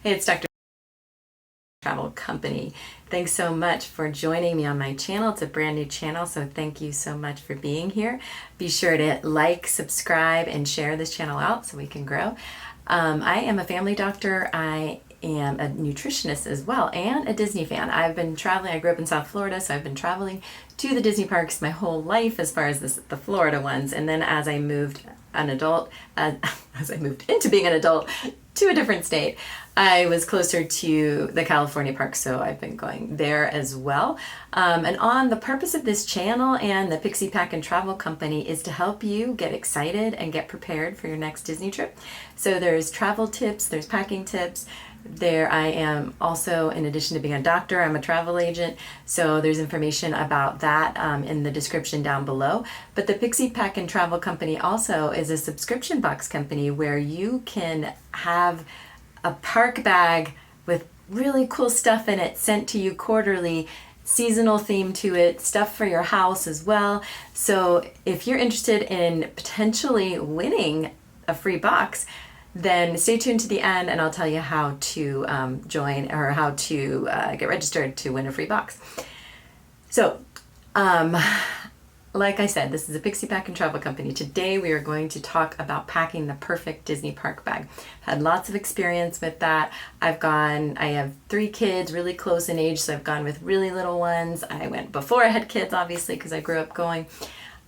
Hey, it's Dr. Travel Company. Thanks so much for joining me on my channel. It's a brand new channel, so thank you so much for being here. Be sure to like, subscribe, and share this channel out so we can grow. I am a family doctor. I am a nutritionist as well, and a Disney fan. I've been traveling. I grew up in South Florida, so I've been traveling to the Disney parks my whole life as far as the Florida ones. And then as I moved as I moved into being an adult to a different state, I was closer to the California parks, so I've been going there as well. And on the purpose of this channel and the Pixie Packing Travel Company is to help you get excited and get prepared for your next Disney trip. So there's travel tips, there's packing tips. There I am also, in addition to being a doctor, I'm a travel agent, so there's information about that in the description down below. But the Pixie Packing Travel Company also is a subscription box company where you can have a park bag with really cool stuff in it sent to you quarterly, seasonal theme to it, stuff for your house as well. So if you're interested in potentially winning a free box, then stay tuned to the end and I'll tell you how to join or how to get registered to win a free box. So, like I said, this is a Pixie Packing Travel Company. Today we are going to talk about packing the perfect Disney park bag. Had lots of experience with that. I have 3 kids, really close in age, so I've gone with really little ones. I went before I had kids, obviously, because I grew up going.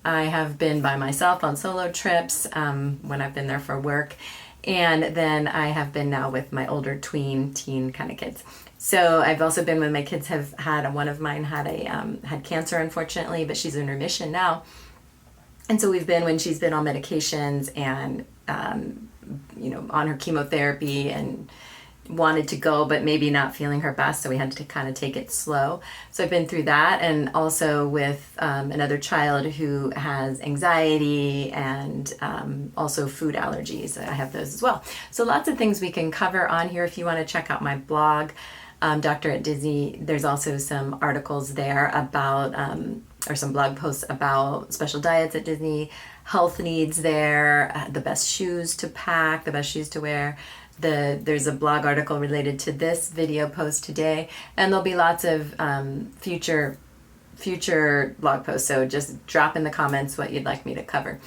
I have been by myself on solo trips when I've been there for work. And then I have been now with my older teen kind of kids. So I've also been when my kids have had, one of mine had had cancer, unfortunately, but she's in remission now. And so we've been when she's been on medications and, on her chemotherapy and wanted to go, but maybe not feeling her best. So we had to kind of take it slow. So I've been through that. And also with another child who has anxiety and also food allergies. I have those as well. So lots of things we can cover on here. If you want to check out my blog, Doctor at Disney, there's also some articles there about, or some blog posts about special diets at Disney, health needs there, the best shoes to pack, the best shoes to wear. There's a blog article related to this video post today, and there'll be lots of future blog posts, so just drop in the comments what you'd like me to cover.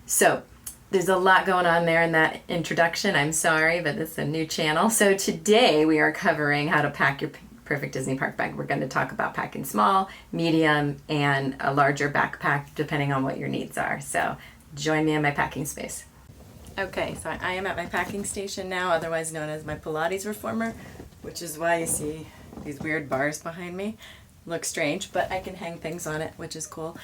So there's a lot going on there in that introduction. I'm sorry, but it's a new channel. So today we are covering how to pack your perfect Disney park bag. We're going to talk about packing small, medium, and a larger backpack depending on what your needs are. So join me in my packing space. Okay, so I am at my packing station now, otherwise known as my Pilates reformer, which is why you see these weird bars behind me. Look strange, but I can hang things on it, which is cool,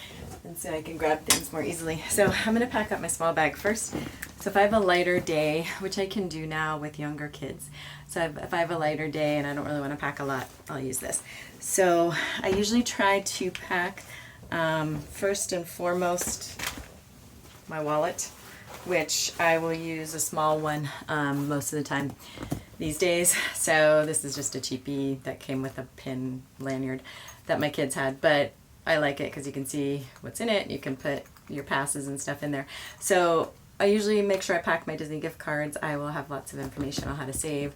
and so I can grab things more easily. So I'm going to pack up my small bag first. So if I have a lighter day, which I can do now with younger kids, so if I have a lighter day and I don't really want to pack a lot, I'll use this. So I usually try to pack first and foremost my wallet, which I will use a small one most of the time these days. So this is just a cheapie that came with a pin lanyard that my kids had, but I like it because you can see what's in it. You can put your passes and stuff in there. So I usually make sure I pack my Disney gift cards. I will have lots of information on how to save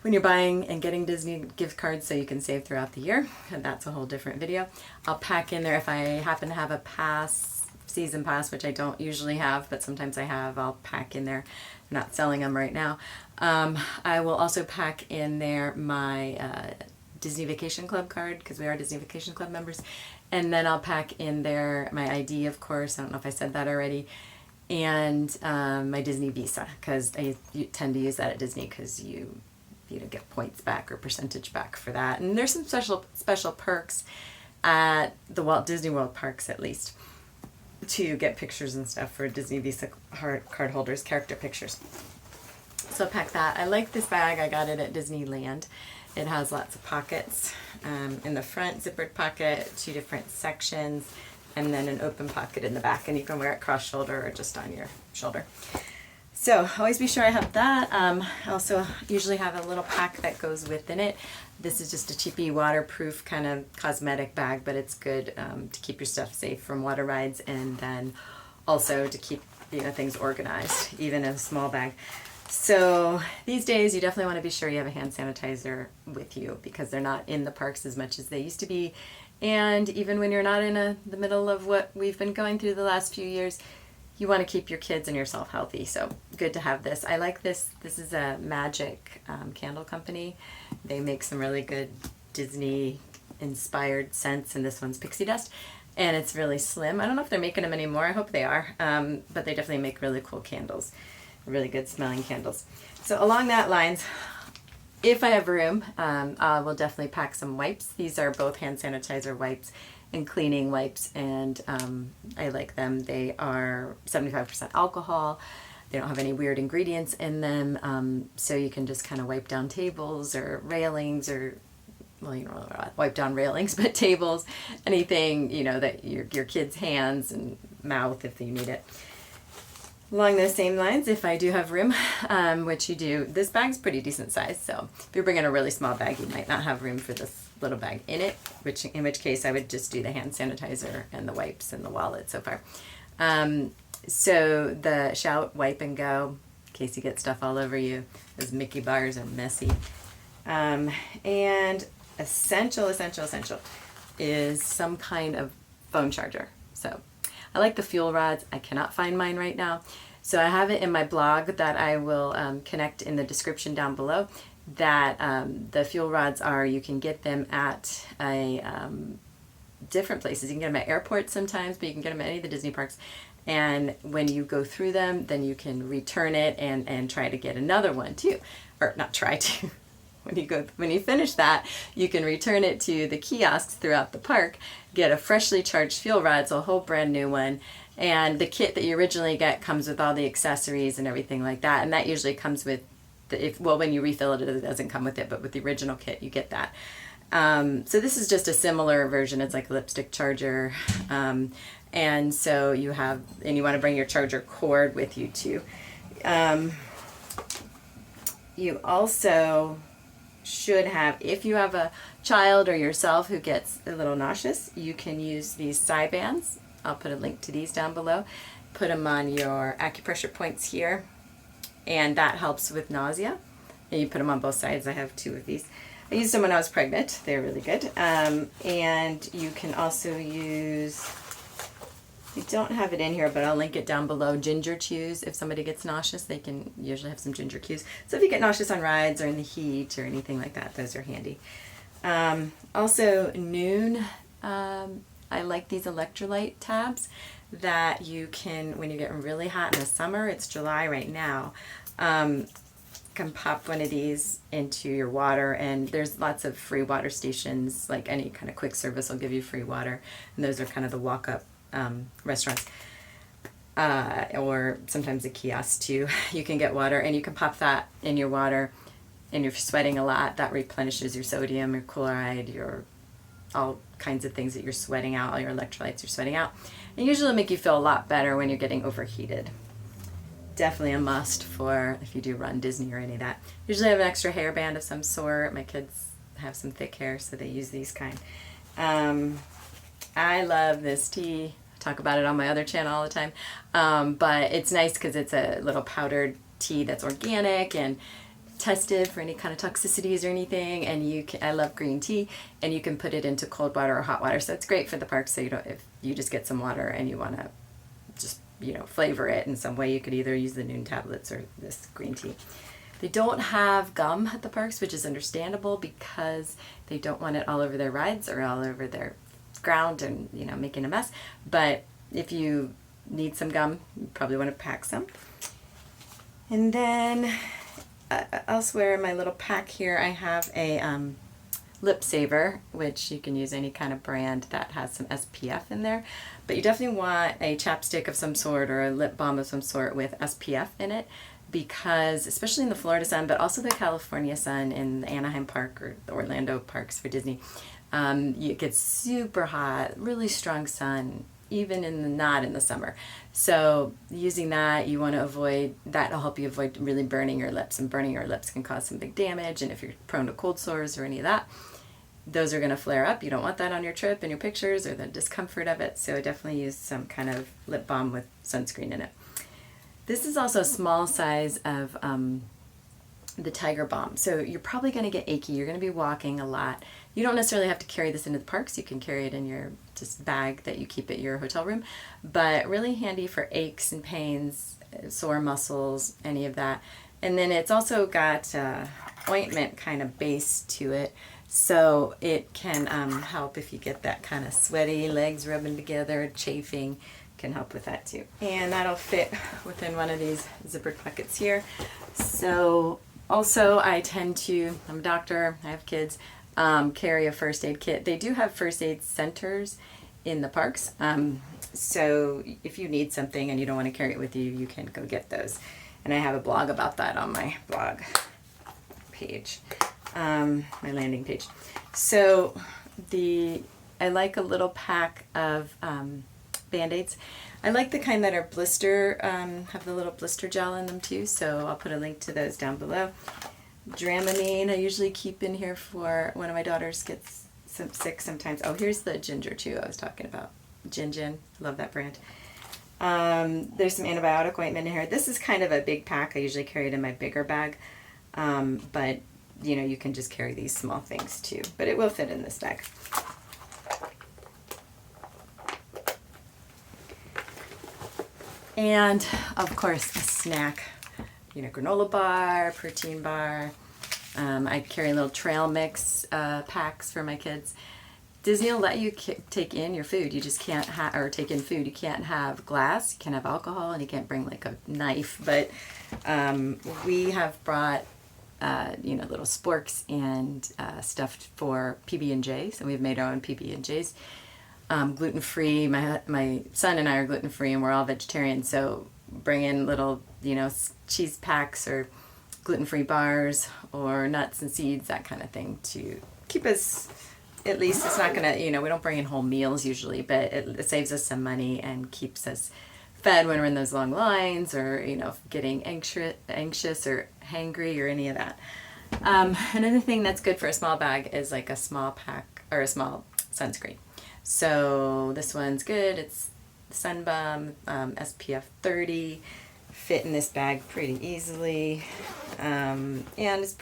when you're buying and getting Disney gift cards so you can save throughout the year, and that's a whole different video. I'll pack in there if I happen to have a season pass, which I don't usually have, but sometimes I have. I'll pack in there. I'm not selling them right now. I will also pack in there my Disney Vacation Club card, because we are Disney Vacation Club members, and then I'll pack in there my ID, of course. I don't know if I said that already, and my Disney Visa, because I tend to use that at Disney because you get points back or percentage back for that. And there's some special perks at the Walt Disney World parks, at least, to get pictures and stuff for Disney Visa card holders, character pictures. So pack that. I like this bag. I got it at Disneyland. It has lots of pockets. In the front, zippered pocket, 2 different sections, and then an open pocket in the back, and you can wear it cross shoulder or just on your shoulder. So always be sure I have that. I also usually have a little pack that goes within it. This is just a cheapy waterproof kind of cosmetic bag, but it's good to keep your stuff safe from water rides, and then also to keep things organized, even in a small bag. So these days you definitely want to be sure you have a hand sanitizer with you because they're not in the parks as much as they used to be. And even when you're not in the middle of what we've been going through the last few years, you want to keep your kids and yourself healthy. So good to have this. I like this. This is a Magic candle company. They make some really good Disney inspired scents, and this one's Pixie Dust. And it's really slim. I don't know if they're making them anymore. I hope they are. But they definitely make really cool candles. Really good smelling candles. So along that lines, if I have room, I will definitely pack some wipes. These are both hand sanitizer wipes and cleaning wipes, and I like them. They are 75% alcohol. They don't have any weird ingredients in them, so you can just kind of wipe down tables or railings, or well, you know, wipe down railings, but tables, anything, you know, that your kids' hands and mouth if you need it. Along those same lines, if I do have room, which you do, this bag's pretty decent size, so if you're bringing a really small bag, you might not have room for this little bag in it, in which case I would just do the hand sanitizer and the wipes and the wallet so far. So the Shout Wipe and Go, in case you get stuff all over you, those Mickey bars are messy. And essential is some kind of phone charger. So I like the fuel rods. I cannot find mine right now. So I have it in my blog that I will connect in the description down below, that the fuel rods are, you can get them at different places. You can get them at airports sometimes, but you can get them at any of the Disney parks. And when you go through them, then you can return it and try to get another one too. Or not try to. When you finish that, you can return it to the kiosks throughout the park, get a freshly charged fuel rod, so a whole brand new one, and the kit that you originally get comes with all the accessories and everything like that, and that usually comes with, when you refill it, it doesn't come with it, but with the original kit, you get that. So this is just a similar version. It's like a lipstick charger, and so you want to bring your charger cord with you too. You also should have, if you have a child or yourself who gets a little nauseous, you can use these Cy-Bands. I'll put a link to these down below. Put them on your acupressure points here, and that helps with nausea. And you put them on both sides. I have 2 of these. I used them when I was pregnant. They're really good. And you can also use, I don't have it in here, but I'll link it down below, ginger chews. If somebody gets nauseous, they can usually have some ginger chews. So if you get nauseous on rides or in the heat or anything like that, those are handy. Also, Noon, I like these electrolyte tabs that you can, when you're getting really hot in the summer, it's July right now, can pop one of these into your water, and there's lots of free water stations, like any kind of quick service will give you free water, and those are kind of the walk-up restaurants, or sometimes a kiosk too. You can get water, and you can pop that in your water, and if you're sweating a lot, that replenishes your sodium, your chloride, your all kinds of things that you're sweating out, all your electrolytes you're sweating out, and usually make you feel a lot better when you're getting overheated. Definitely a must for if you do run Disney or any of that. Usually I have an extra hairband of some sort. My kids have some thick hair, so they use these kind. I love this tea. I talk about it on my other channel all the time. But it's nice because it's a little powdered tea that's organic and tested for any kind of toxicities or anything. And I love green tea, and you can put it into cold water or hot water. So it's great for the park. So if you just get some water and you want to just, flavor it in some way, you could either use the Noon tablets or this green tea. They don't have gum at the parks, which is understandable because they don't want it all over their rides or all over their ground and making a mess. But if you need some gum, you probably want to pack some. And then elsewhere in my little pack here, I have a lip saver, which you can use any kind of brand that has some SPF in there, but you definitely want a chapstick of some sort or a lip balm of some sort with SPF in it, because especially in the Florida sun, but also the California sun in the Anaheim Park or the Orlando parks for Disney, it gets super hot, really strong sun, even not in the summer. So using that, you want to avoid, that'll help you avoid really burning your lips, and burning your lips can cause some big damage, and if you're prone to cold sores or any of that, those are going to flare up. You don't want that on your trip and your pictures or the discomfort of it, so definitely use some kind of lip balm with sunscreen in it. This is also a small size of the Tiger Balm. So you're probably going to get achy. You're going to be walking a lot. You don't necessarily have to carry this into the parks. You can carry it in your just bag that you keep at your hotel room. But really handy for aches and pains, sore muscles, any of that. And then it's also got ointment kind of base to it. So it can help if you get that kind of sweaty legs rubbing together, chafing, can help with that too. And that'll fit within one of these zippered pockets here. So also I tend to, I'm a doctor, I have kids, carry a first aid kit. They do have first aid centers in the parks. So if you need something and you don't want to carry it with you, you can go get those. And I have a blog about that on my blog page, my landing page. So I like a little pack of Band-Aids. I like the kind that are blister, have the little blister gel in them too, so I'll put a link to those down below. Dramamine I usually keep in here for one of my daughters gets sick sometimes. Oh, here's the ginger too I was talking about. Gin, love that brand. There's some antibiotic ointment in here. This is kind of a big pack. I usually carry it in my bigger bag, but you know, you can just carry these small things too, but it will fit in this bag. And of course a snack, you know, granola bar, protein bar. I carry little trail mix packs for my kids. Disney will let you take in your food. You just can't or take in food. You can't have glass, you can't have alcohol, and you can't bring like a knife. But we have brought you know, little sporks and stuff for PB&J. So we've made our own PB&Js. Gluten-free. My son and I are gluten-free, and we're all vegetarian. So bring in little, you know, cheese packs or gluten-free bars or nuts and seeds, that kind of thing, to keep us, at least it's not gonna, you know, we don't bring in whole meals usually, but it saves us some money and keeps us fed when we're in those long lines, or, you know, getting anxious or hangry or any of that. Another thing that's good for a small bag is like a small pack or a small sunscreen. So this one's good. It's Sunbum, SPF 30, fit in this bag pretty easily, and it's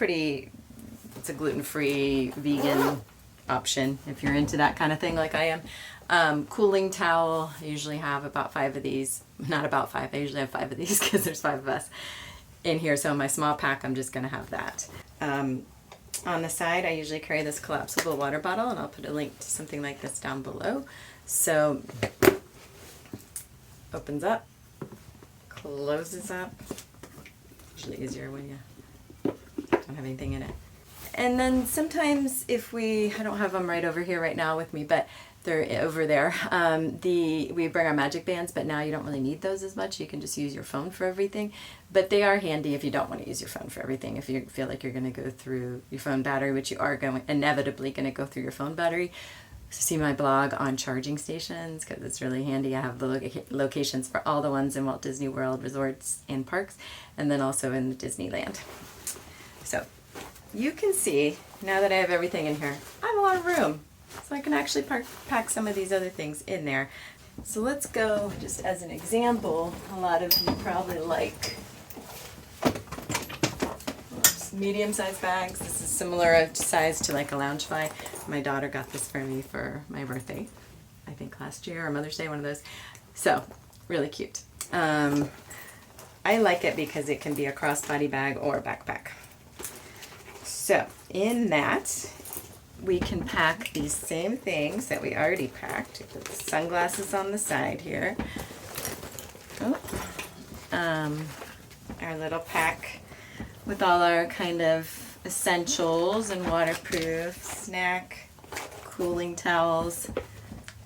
a gluten-free vegan option if you're into that kind of thing like I am. Cooling towel, I usually have about 5 of these. Not about 5, I usually have 5 of these because there's 5 of us in here. So in my small pack, I'm just gonna have that. On the side, I usually carry this collapsible water bottle, and I'll put a link to something like this down below. So, opens up, closes up. Usually easier when you don't have anything in it. And then sometimes I don't have them right over here right now with me, but they're over there. We bring our magic bands, but now you don't really need those as much. You can just use your phone for everything. But they are handy if you don't want to use your phone for everything. If you feel like you're going to go through your phone battery, which you are inevitably going to go through your phone battery. See my blog on charging stations, because it's really handy. I have the locations for all the ones in Walt Disney World resorts and parks, and then also in Disneyland. So you can see, now that I have everything in here, I have a lot of room. So I can actually pack some of these other things in there. So let's go, just as an example, a lot of you probably like medium-sized bags. This is similar size to like a Loungefly. My daughter got this for me for my birthday, I think last year, or Mother's Day, one of those. So, really cute. I like it because it can be a crossbody bag or a backpack. So, in that, we can pack these same things that we already packed. Put the sunglasses on the side here. Oh. Our little pack with all our kind of essentials and waterproof, snack, cooling towels.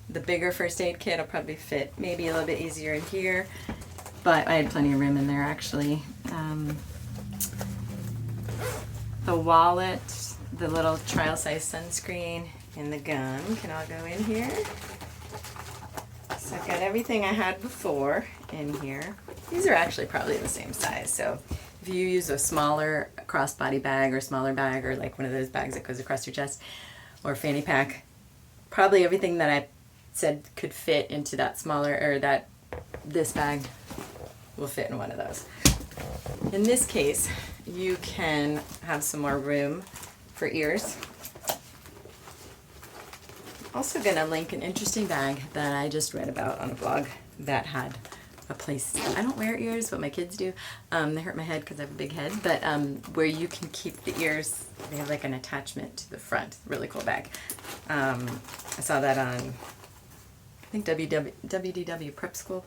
The bigger first aid kit will probably fit maybe a little bit easier in here, but I had plenty of room in there actually. The wallet, the little trial size sunscreen, and the gum can all go in here. So I've got everything I had before in here. These are actually probably the same size, so if you use a smaller crossbody bag or smaller bag, or like one of those bags that goes across your chest, or fanny pack, probably everything that I said could fit into that smaller, or this bag will fit in one of those. In this case, you can have some more room for ears. Also going to link an interesting bag that I just read about on a blog that had a place. I don't wear ears, but my kids do. They hurt my head because I have a big head, but where you can keep the ears, they have like an attachment to the front. Really cool bag. I saw that on, I think, WDW Prep School.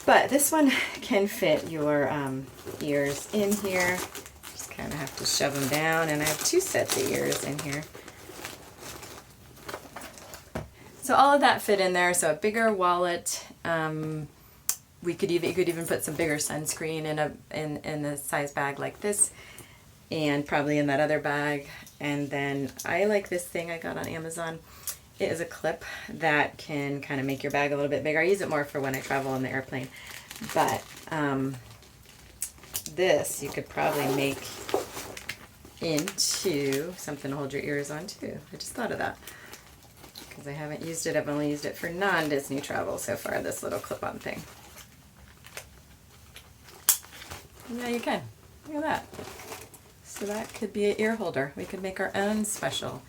But this one can fit your ears in here. Just kind of have to shove them down, and I have 2 sets of ears in here. So all of that fit in there. So a bigger wallet. You could even put some bigger sunscreen in a size bag like this, and probably in that other bag. And then I like this thing I got on Amazon. It is a clip that can kind of make your bag a little bit bigger. I use it more for when I travel on the airplane. But this you could probably make into something to hold your ears on too. I just thought of that because I haven't used it. I've only used it for non-Disney travel so far, this little clip-on thing. Yeah, you can. Look at that. So that could be an ear holder. We could make our own special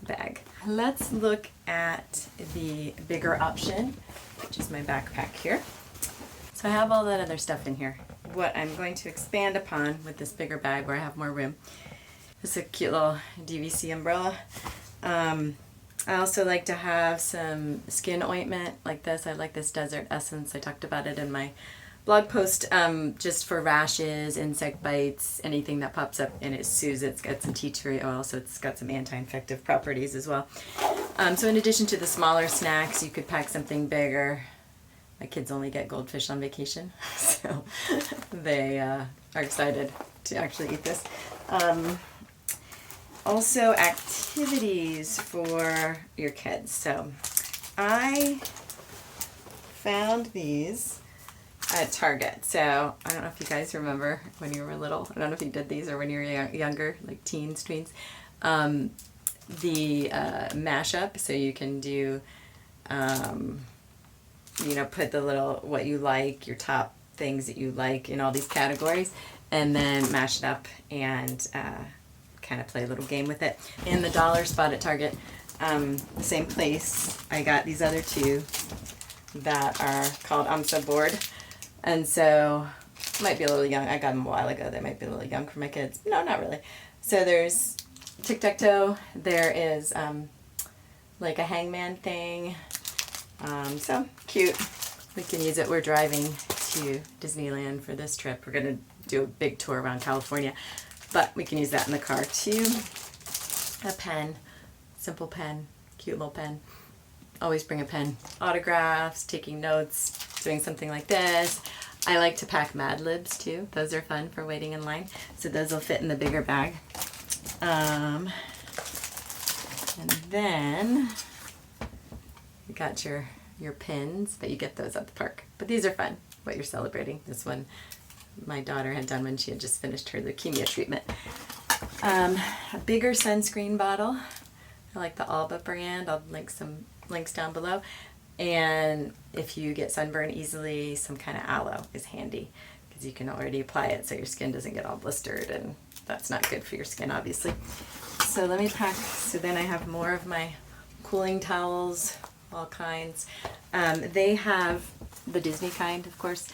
bag. Let's look at the bigger option, which is my backpack here. So I have all that other stuff in here. What I'm going to expand upon with this bigger bag where I have more room is a cute little DVC umbrella. I also like to have some skin ointment like this. I like this Desert Essence. I talked about it in my blog post, just for rashes, insect bites, anything that pops up and it soothes. It's got some tea tree oil, so it's got some anti-infective properties as well. So in addition to the smaller snacks, you could pack something bigger. My kids only get goldfish on vacation, so they are excited to actually eat this. Also activities for your kids. So I found these at Target. So I don't know if you guys remember when you were little. I don't know if you did these or when you were younger, like teens, tweens. The mashup, so you can do, put the little, what you like, your top things that you like in all these categories, and then mash it up and kind of play a little game with it. In the dollar spot at Target, the same place, I got these other 2 that are called I'm So Bored. And so, might be a little young. I got them a while ago. They might be a little young for my kids. No, not really. So there's tic-tac-toe. There is like a hangman thing. So cute. We can use it. We're driving to Disneyland for this trip. We're going to do a big tour around California. But we can use that in the car too. A pen. Simple pen. Cute little pen. Always bring a pen. Autographs, taking notes, doing something like this. I like to pack Mad Libs too. Those are fun for waiting in line. So those will fit in the bigger bag. And then you got your pins, but you get those at the park. But these are fun, what you're celebrating. This one my daughter had done when she had just finished her leukemia treatment. A bigger sunscreen bottle. I like the Alba brand. I'll link some links down below. And if you get sunburn easily, some kind of aloe is handy because you can already apply it so your skin doesn't get all blistered, and that's not good for your skin, obviously. So let me pack. So then I have more of my cooling towels, all kinds. They have the Disney kind, of course,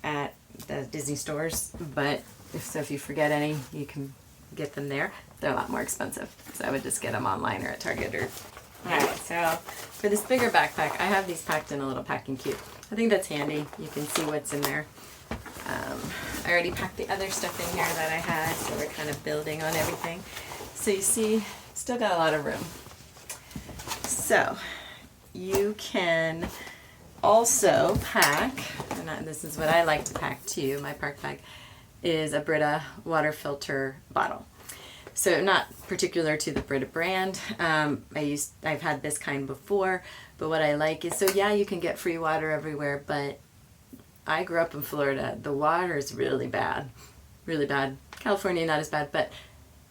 at the Disney stores, but if you forget any, you can get them there. They're a lot more expensive, so I would just get them online or at Target. Alright, so for this bigger backpack, I have these packed in a little packing cube. I think that's handy. You can see what's in there. I already packed the other stuff in here that I had, so we're kind of building on everything. So you see, still got a lot of room. So you can also pack, and this is what I like to pack too, my park bag, is a Brita water filter bottle. So not particular to the Brita brand. I've had this kind before, but what I like is, so yeah, you can get free water everywhere, but I grew up in Florida. The water is really bad. Really bad. California, not as bad, but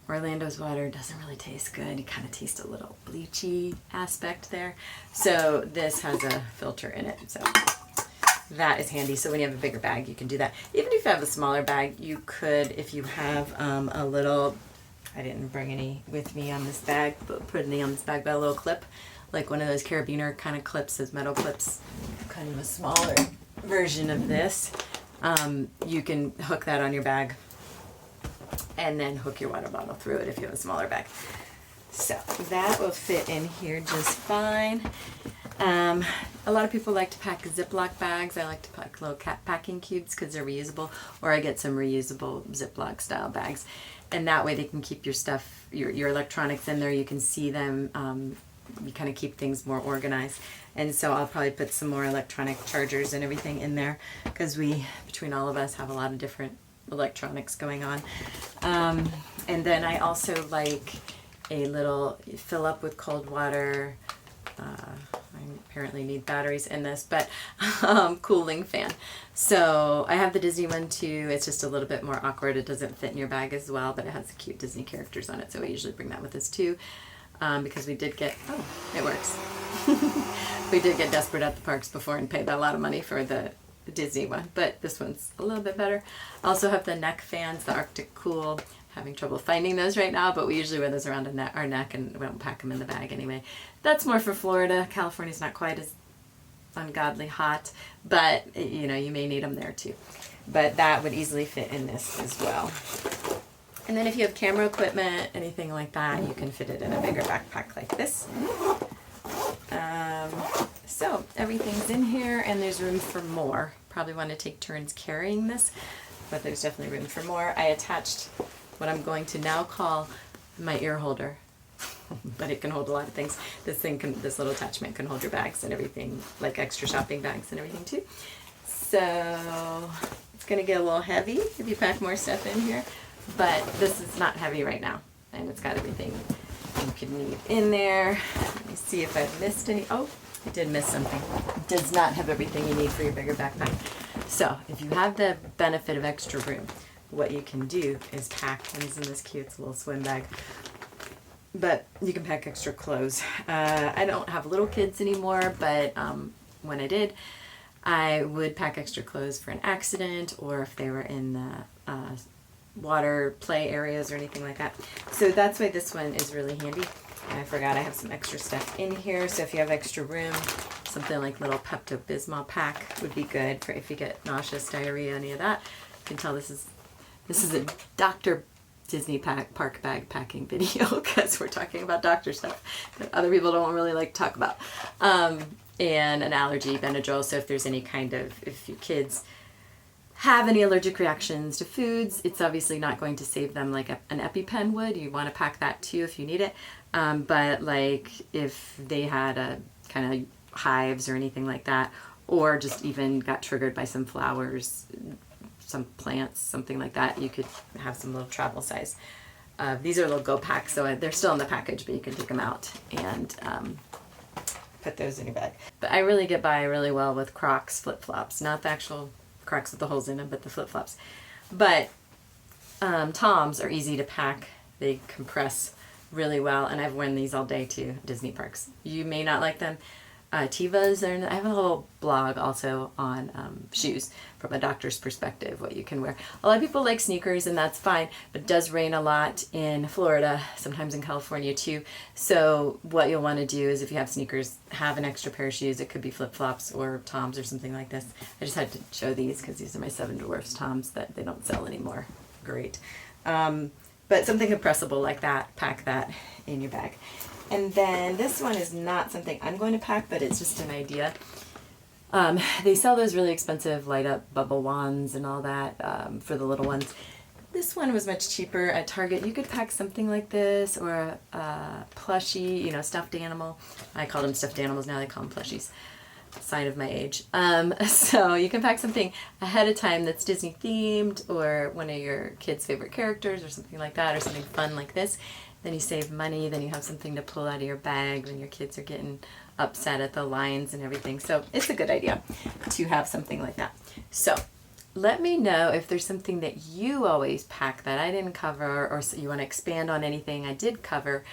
Orlando's water doesn't really taste good. You kind of taste a little bleachy aspect there. So this has a filter in it. So that is handy. So when you have a bigger bag, you can do that. Even if you have a smaller bag, you could, if you have a little, I didn't bring any with me on this bag, but put any on this bag, but a little clip, like one of those carabiner kind of clips, those metal clips, kind of a smaller version of this. You can hook that on your bag and then hook your water bottle through it if you have a smaller bag. So that will fit in here just fine. A lot of people like to pack Ziploc bags. I like to pack little packing cubes because they're reusable, or I get some reusable Ziploc style bags. And that way they can keep your stuff, your electronics in there. You can see them. You kind of keep things more organized. And so I'll probably put some more electronic chargers and everything in there because we, between all of us, have a lot of different electronics going on. And then I also like a little fill up with cold water. I apparently need batteries in this, but cooling fan. So I have the Disney one too. It's just a little bit more awkward. It doesn't fit in your bag as well, but it has the cute Disney characters on it. So we usually bring that with us too, because we did get, oh, it works. We did get desperate at the parks before and paid a lot of money for the Disney one, but this one's a little bit better. I also have the neck fans, the Arctic Cool. Having trouble finding those right now, but we usually wear those around our neck and we don't pack them in the bag anyway. That's more for Florida. California's not quite as ungodly hot, but you know, you may need them there too. But that would easily fit in this as well. And then if you have camera equipment, anything like that, you can fit it in a bigger backpack like this. So everything's in here and there's room for more. Probably want to take turns carrying this, but there's definitely room for more. I attached what I'm going to now call my ear holder, but it can hold a lot of things. This little attachment can hold your bags and everything, like extra shopping bags and everything too. So it's gonna get a little heavy if you pack more stuff in here, but this is not heavy right now, and it's got everything you could need in there. Let me see if I've missed any. Oh, I did miss something. It does not have everything you need for your bigger backpack. So if you have the benefit of extra room, what you can do is pack, and isn't this cute? It's a little swim bag. But you can pack extra clothes. I don't have little kids anymore, but when I did, I would pack extra clothes for an accident or if they were in the water play areas or anything like that. So that's why this one is really handy. And I forgot I have some extra stuff in here. So if you have extra room, something like little Pepto-Bismol pack would be good for if you get nauseous, diarrhea, any of that. You can tell this is a Dr. Disney park bag packing video because we're talking about doctor stuff that other people don't really like to talk about. And an allergy, Benadryl. So if there's any kind of, if your kids have any allergic reactions to foods, it's obviously not going to save them like an EpiPen would. You want to pack that too if you need it. But like if they had a kind of hives or anything like that, or just even got triggered by some flowers, some plants, something like that, you could have some little travel size. These are little go packs, so they're still in the package, but you can take them out and put those in your bag. But I really get by really well with Crocs flip-flops, not the actual Crocs with the holes in them, but the flip-flops. But Toms are easy to pack. They compress really well, and I've worn these all day to Disney parks. You may not like them. Tevas, I have a whole blog also on shoes from a doctor's perspective, what you can wear. A lot of people like sneakers, and that's fine, but it does rain a lot in Florida, sometimes in California too. So what you'll want to do is if you have sneakers, have an extra pair of shoes. It could be flip-flops or Toms or something like this. I just had to show these because these are my 7 Dwarfs Toms that they don't sell anymore. Great. But something compressible like that, pack that in your bag. And then this one is not something I'm going to pack, but it's just an idea. They sell those really expensive light up bubble wands and all that for the little ones. This one was much cheaper at Target. You could pack something like this or a plushie, you know, stuffed animal. I call them stuffed animals now, they call them plushies. Sign of my age. So you can pack something ahead of time that's Disney themed or one of your kids' favorite characters or something like that, or something fun like this. Then you save money, then you have something to pull out of your bag when your kids are getting upset at the lines and everything. So it's a good idea to have something like that. So let me know if there's something that you always pack that I didn't cover, or you want to expand on anything I did cover.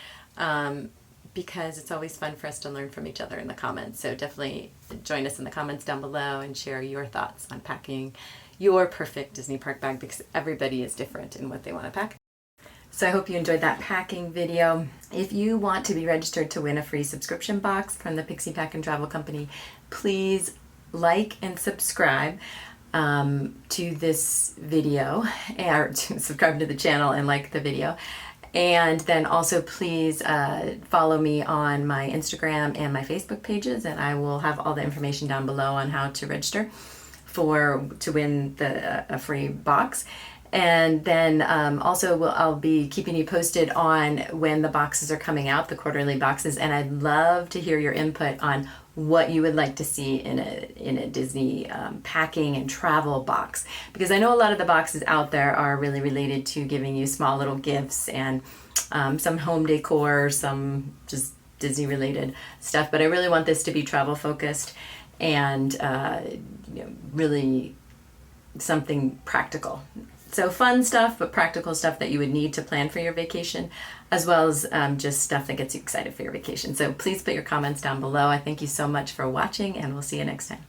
because it's always fun for us to learn from each other in the comments. So definitely join us in the comments down below and share your thoughts on packing your perfect Disney park bag, because everybody is different in what they want to pack. So I hope you enjoyed that packing video. If you want to be registered to win a free subscription box from the Pixie Packing Travel Company, please like and subscribe to this video, or to subscribe to the channel and like the video. And then also please follow me on my Instagram and my Facebook pages, and I will have all the information down below on how to register to win a free box. And then also I'll be keeping you posted on when the boxes are coming out, the quarterly boxes, and I'd love to hear your input on what you would like to see in a Disney packing and travel box, because I know a lot of the boxes out there are really related to giving you small little gifts and some home decor, some just Disney related stuff, but I really want this to be travel focused and really something practical. So fun stuff, but practical stuff that you would need to plan for your vacation, as well as just stuff that gets you excited for your vacation. So please put your comments down below. I thank you so much for watching, and we'll see you next time.